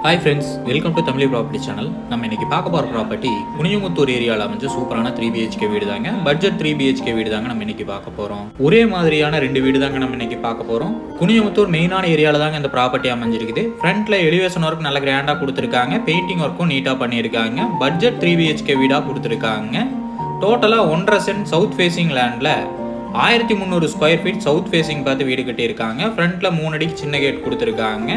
Hi friends, welcome to Tamil Property Channel. நம்ம இன்னைக்கு பார்க்க போற ப்ராப்பர்ட்டி குனியமுத்தூர் ஏரியால அமைஞ்ச சூப்பரான 3 BHK வீடு தாங்க. பட்ஜெட் 3 BHK வீடு தாங்க நம்ம இன்னைக்கு பார்க்க போறோம். ஒரே மாதிரியான ரெண்டு வீடு தாங்க நம்ம இன்னைக்கு பார்க்க போறோம். குனியமுத்தூர் மெயினான ஏரியால தாங்க இந்த ப்ராப்பர்ட்டி அமைஞ்சிருக்குது. ஃப்ரண்ட்ல எலிவேஷன் ஒர்க் நல்ல கிராண்டா கொடுத்திருக்காங்க. பெயிண்டிங் ஒர்க்கும் நீட்டா பண்ணியிருக்காங்க. பட்ஜெட் 3 BHK வீடா கொடுத்திருக்காங்க. டோட்டலா 1.5 சென்ட் சவுத் ஃபேசிங் லேண்ட்ல 1300 ஸ்கொயர் ஃபீட் சவுத் ஃபேசிங் பார்த்து வீடு கட்டியிருக்காங்க. ஃப்ரண்ட்ல 3 அடிக்கு சின்ன கேட் கொடுத்திருக்காங்க.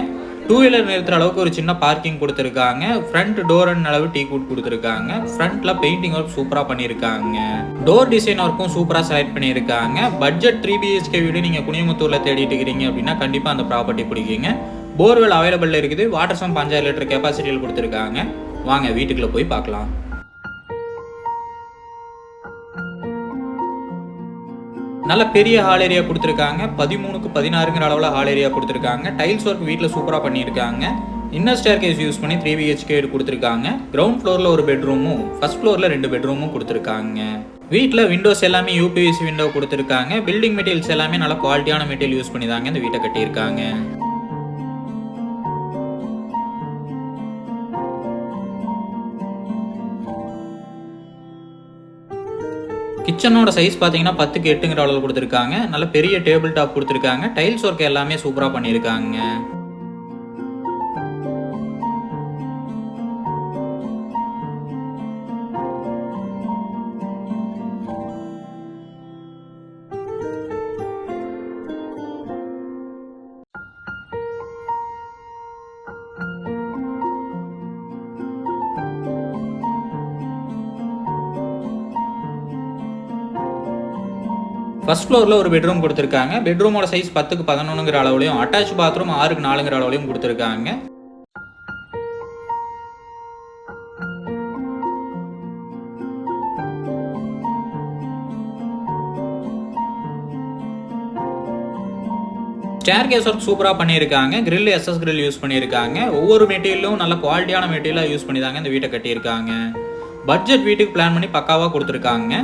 2 வீலர் நிறுத்துற அளவுக்கு ஒரு சின்ன பார்க்கிங் கொடுத்துருக்காங்க. ஃப்ரண்ட் டோர் அண்ட் அளவு டீ கூட் கொடுத்துருக்காங்க. ஃப்ரண்ட்ல பெயிண்டிங் ஒர்க் சூப்பரா பண்ணியிருக்காங்க. டோர் டிசைன் ஒர்க்கும் சூப்பரா செலக்ட் பண்ணியிருக்காங்க. பட்ஜெட் 3 BHK வீடு நீங்க குனியமுத்தூர்ல தேடிட்டு இருக்கிறீங்க அப்படின்னா கண்டிப்பா அந்த ப்ராப்பர்ட்டி பிடிக்குங்க. போர்வெல் அவைலபிள் இருக்குது. வாட்டர் சம்ப் 5000 லிட்டர் கெப்பாசிட்டியில் கொடுத்துருக்காங்க. வாங்க வீட்டுக்குள்ள போய் பார்க்கலாம். நல்ல பெரிய ஹால் ஏரியா கொடுத்துருக்காங்க. 13க்கு 16ங்கிற அளவில் ஹால் ஏரியா கொடுத்துருக்காங்க. டைல்ஸ் ஒர்க் வீட்டில் சூப்பராக பண்ணியிருக்காங்க. இன்னர் ஸ்டேர் கேஸ் யூஸ் பண்ணி 3 BHK கொடுத்துருக்காங்க. கிரவுண்ட் ஃப்ளோரில் ஒரு பெட்ரூமும் ஃபர்ஸ்ட் ஃப்ளோரில் 2 பெட்ரூமும் கொடுத்துருக்காங்க. வீட்டில் விண்டோஸ் எல்லாமே UPVC விண்டோ கொடுத்துருக்காங்க. பில்டிங் மெட்டீரியல்ஸ் எல்லாமே நல்ல குவாலிட்டியான மெட்டீரியல் யூஸ் பண்ணி தாங்க இந்த வீட்டை கட்டியிருக்காங்க. கிச்சனோட சைஸ் பார்த்தீங்கன்னா 10க்கு 8ங்கிற அளவில் கொடுத்துருக்காங்க. நல்ல பெரிய டேபிள் டாப் கொடுத்துருக்காங்க. டைல்ஸ் ஒர்க் எல்லாமே சூப்பராக பண்ணியிருக்காங்க. ஃபர்ஸ்ட் ஃப்ளோரில் ஒரு பெட்ரூம் கொடுத்துருக்காங்க. பெட்ரூமோட சைஸ் 10க்கு 11ங்கிற அளவுலையும் அட்டாச் பாத்ரூம் 6க்கு 4ங்கிற அளவுலையும் கொடுத்துருக்காங்க. ஸ்டேர் கேஸ் ஒர்க் சூப்பராக பண்ணியிருக்காங்க. கிரில் SS கிரில் யூஸ் பண்ணியிருக்காங்க. ஒவ்வொரு மெட்டீரியலும் நல்ல குவாலிட்டியான மெட்டீரியலாக யூஸ் பண்ணி தாங்க இந்த வீட்டை கட்டியிருக்காங்க. பட்ஜெட் வீட்டுக்கு பிளான் பண்ணி பக்காவாக கொடுத்துருக்காங்க.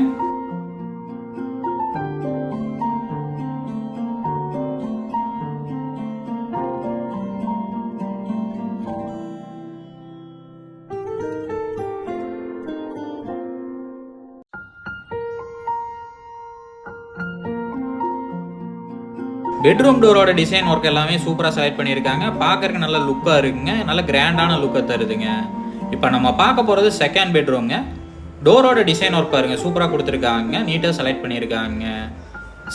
பெட்ரூம் டோரோட டிசைன் ஒர்க் எல்லாமே சூப்பராக செலக்ட் பண்ணியிருக்காங்க. பார்க்கறதுக்கு நல்ல லுக்காக இருக்குங்க. நல்ல கிராண்டான லுக்கை தருதுங்க. இப்போ நம்ம பார்க்க போகிறது செகண்ட் பெட்ரூம்ங்க. டோரோட டிசைன் ஒர்க் பாருங்கள் சூப்பராக கொடுத்துருக்காங்க. நீட்டாக செலக்ட் பண்ணியிருக்காங்க.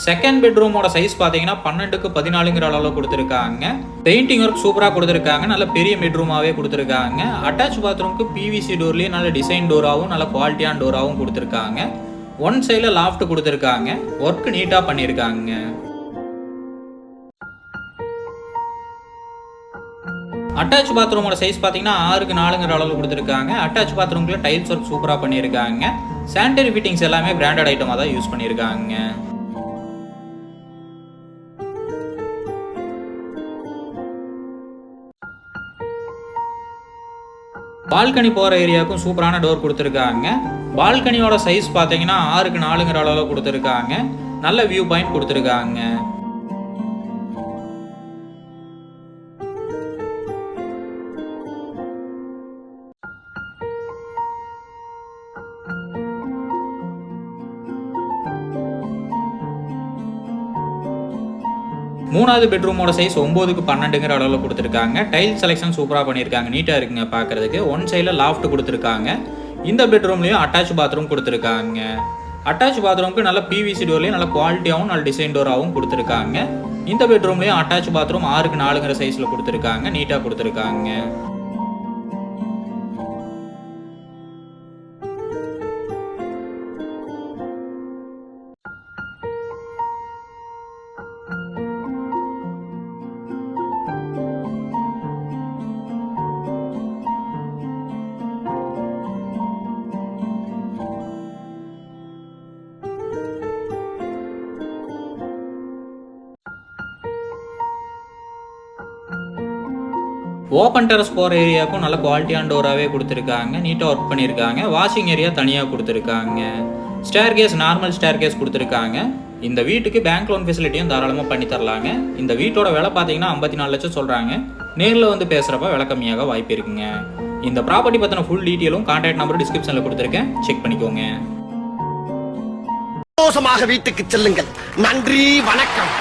செகண்ட் பெட்ரூமோட சைஸ் பார்த்தீங்கன்னா 12க்கு 14ங்கிற அளவில் கொடுத்துருக்காங்க. பெயிண்டிங் ஒர்க் சூப்பராக கொடுத்துருக்காங்க. நல்ல பெரிய பெட்ரூமாகவே கொடுத்துருக்காங்க. அட்டாச் பாத்ரூமுக்கு PVC டோர்லேயே நல்ல டிசைன் டோராகவும் நல்ல குவாலிட்டியான டோராகவும் கொடுத்துருக்காங்க. ஒன் சைடில் லாஃப்ட் கொடுத்துருக்காங்க. ஒர்க் நீட்டாக பண்ணியிருக்காங்க. அட்டாச் பாத்ரூமோட சைஸ் பார்த்தீங்கன்னா 6க்கு 4ங்கிற அளவில் கொடுத்துருக்காங்க. அட்டாச் பாத்ரூம்ல டைல்ஸ் ஒர்க் சூப்பராக பண்ணியிருக்காங்க. சானிட்டரி ஃபிட்டிங்ஸ் எல்லாமே பிராண்டட் ஐட்டமாக தான் யூஸ் பண்ணியிருக்காங்க. பால்கனி போகிற ஏரியாவுக்கும் சூப்பரான டோர் கொடுத்துருக்காங்க. பால்கனியோட சைஸ் பார்த்தீங்கன்னா 6க்கு 4ங்கிற அளவில் கொடுத்துருக்காங்க. நல்ல வியூ பாயிண்ட் கொடுத்துருக்காங்க. மூணாவது பெட்ரூமோட சைஸ் 9க்கு 12ங்கிற அளவில் கொடுத்துருக்காங்க. டைல் செலெக்ஷன் சூப்பராக பண்ணியிருக்காங்க. நீட்டாக இருக்குங்க பார்க்குறதுக்கு. ஒன் சைடில் லாஃப்ட் கொடுத்துருக்காங்க. இந்த பெட்ரூம்லேயும் அட்டாச் பாத்ரூம் கொடுத்துருக்காங்க. அட்டாச் பாத்ரூமுக்கு நல்ல PVC டோர்லேயும் நல்ல குவாலிட்டியாகவும் நல்ல டிசைன் டோராகவும் கொடுத்துருக்காங்க. இந்த பெட்ரூம்லேயும் அட்டாச் பாத்ரூம் 6க்கு 4ங்கிற சைஸில் கொடுத்துருக்காங்க. நீட்டாக கொடுத்துருக்காங்க. ஓப்பன் டெரஸ் போகிற ஏரியாவுக்கும் நல்ல குவாலிட்டியான டோராகவே கொடுத்துருக்காங்க. நீட்டாக ஒர்க் பண்ணியிருக்காங்க. வாஷிங் ஏரியா தனியாக கொடுத்துருக்காங்க. Staircase normal staircase கொடுத்துருக்காங்க. இந்த வீட்டுக்கு பேங்க் லோன் ஃபெசிலிட்டியும் தாராளமாக பண்ணி தரலாங்க. இந்த வீட்டோட விலை பார்த்தீங்கன்னா 54 லட்சம் சொல்கிறாங்க. நேரில் வந்து பேசுகிறப்ப விலை கம்மியாக வாய்ப்பு இருக்குங்க. இந்த ப்ராப்பர்ட்டி பற்றின ஃபுல் டீட்டெயிலும் கான்டாக்ட் நம்பர் டிஸ்கிரிப்ஷனில் கொடுத்துருக்கேன், செக் பண்ணிக்கோங்க. சந்தோஷமாக வீட்டுக்கு செல்லுங்கள். நன்றி, வணக்கம்.